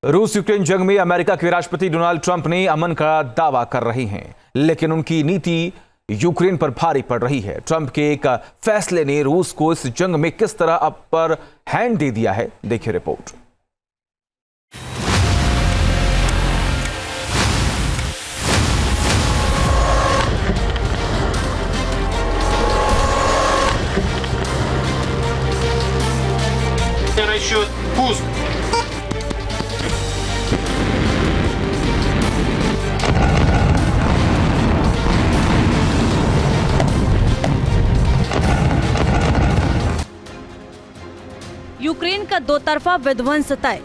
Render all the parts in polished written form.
रूस यूक्रेन जंग में अमेरिका के राष्ट्रपति डोनाल्ड ट्रंप ने अमन का दावा कर रहे हैं, लेकिन उनकी नीति यूक्रेन पर भारी पड़ रही है। ट्रंप के एक फैसले ने रूस को इस जंग में किस तरह अपर हैंड दे दिया है, देखिए रिपोर्ट। Расчет пуск. यूक्रेन का दो तरफा विध्वंस तय।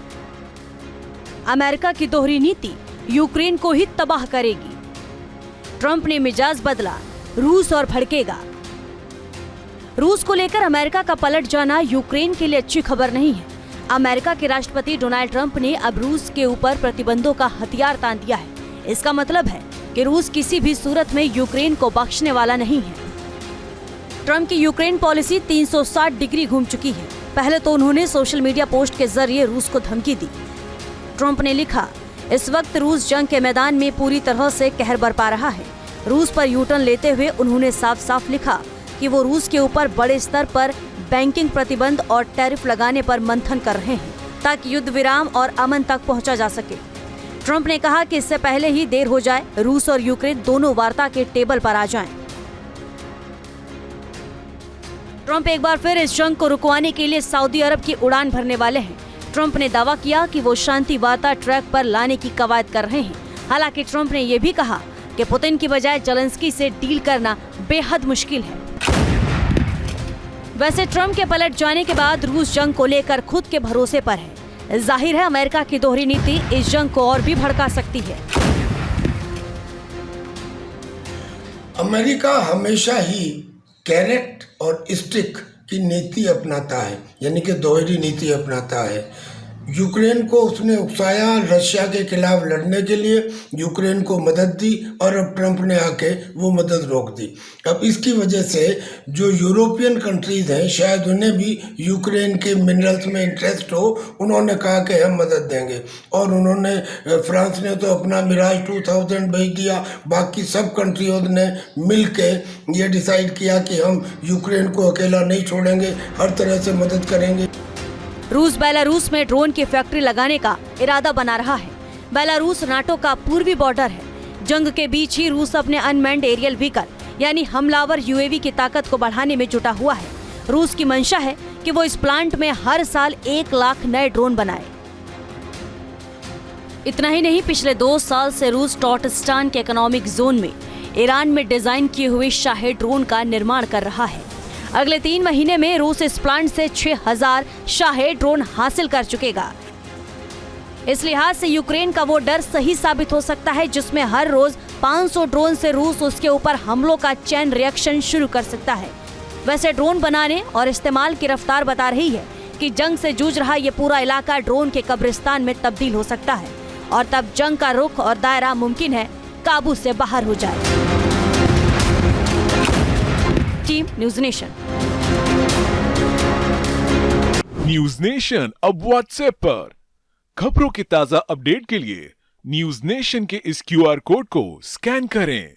अमेरिका की दोहरी नीति यूक्रेन को ही तबाह करेगी। ट्रंप ने मिजाज बदला, रूस और भड़केगा। रूस को लेकर अमेरिका का पलट जाना यूक्रेन के लिए अच्छी खबर नहीं है। अमेरिका के राष्ट्रपति डोनाल्ड ट्रंप ने अब रूस के ऊपर प्रतिबंधों का हथियार तान दिया है। इसका मतलब है कि रूस किसी भी सूरत में यूक्रेन को बख्शने वाला नहीं है। ट्रंप की यूक्रेन पॉलिसी 360 डिग्री घूम चुकी है। पहले तो उन्होंने सोशल मीडिया पोस्ट के जरिए रूस को धमकी दी। ट्रंप ने लिखा, इस वक्त रूस जंग के मैदान में पूरी तरह से कहर बरपा रहा है। रूस पर यूटर्न लेते हुए उन्होंने साफ साफ लिखा कि वो रूस के ऊपर बड़े स्तर पर बैंकिंग प्रतिबंध और टैरिफ लगाने पर मंथन कर रहे हैं ताकि युद्ध विराम और अमन तक पहुंचा जा सके। ट्रंप ने कहा कि इससे पहले ही देर हो जाए, रूस और यूक्रेन दोनों वार्ता के टेबल पर आ जाएं। ट्रंप एक बार फिर इस जंग को रुकवाने के लिए सऊदी अरब की उड़ान भरने वाले हैं। ट्रंप ने दावा किया कि वो शांति वार्ता ट्रैक पर लाने की कवायद कर रहे हैं। हालांकि ट्रंप ने यह भी कहा कि पुतिन की बजाय जेलेंस्की से डील करना बेहद मुश्किल है। वैसे ट्रंप के पलट जाने के बाद रूस जंग को लेकर खुद के भरोसे पर है। जाहिर है अमेरिका की दोहरी नीति इस जंग को और भी भड़का सकती है। अमेरिका हमेशा ही कैरेट और स्टिक की नीति अपनाता है, यानी कि दोहरी नीति अपनाता है। यूक्रेन को उसने उकसाया रशिया के खिलाफ लड़ने के लिए, यूक्रेन को मदद दी और अब ट्रंप ने आके वो मदद रोक दी। अब इसकी वजह से जो यूरोपियन कंट्रीज हैं, शायद उन्हें भी यूक्रेन के मिनरल्स में इंटरेस्ट हो, उन्होंने कहा कि हम मदद देंगे। और उन्होंने फ्रांस ने तो अपना मिराज 2000 भेज दिया। बाकी सब कंट्रियों ने मिल के ये डिसाइड किया कि हम यूक्रेन को अकेला नहीं छोड़ेंगे, हर तरह से मदद करेंगे। रूस बेलारूस में ड्रोन की फैक्ट्री लगाने का इरादा बना रहा है। बेलारूस नाटो का पूर्वी बॉर्डर है। जंग के बीच ही रूस अपने अनमैन्ड एरियल व्हीकल यानी हमलावर यूएवी की ताकत को बढ़ाने में जुटा हुआ है। रूस की मंशा है कि वो इस प्लांट में हर साल 1 लाख नए ड्रोन बनाए। इतना ही नहीं, पिछले 2 साल से रूस टॉर्टस्टान के इकोनॉमिक जोन में ईरान में डिजाइन किए हुए शाहे ड्रोन का निर्माण कर रहा है। अगले 3 महीने में रूस इस प्लांट से 6000 शाहे ड्रोन हासिल कर चुकेगा। इस लिहाज से यूक्रेन का वो डर सही साबित हो सकता है जिसमें हर रोज 500 ड्रोन से रूस उसके ऊपर हमलों का चैन रिएक्शन शुरू कर सकता है। वैसे ड्रोन बनाने और इस्तेमाल की रफ्तार बता रही है कि जंग से जूझ रहा ये पूरा इलाका ड्रोन के कब्रिस्तान में तब्दील हो सकता है और तब जंग का रुख और दायरा मुमकिन है काबू से बाहर हो जाए। Team news nation. News nation अब व्हाट्सएप पर खबरों के ताजा अपडेट के लिए न्यूज़ नेशन के इस QR कोड को स्कैन करें।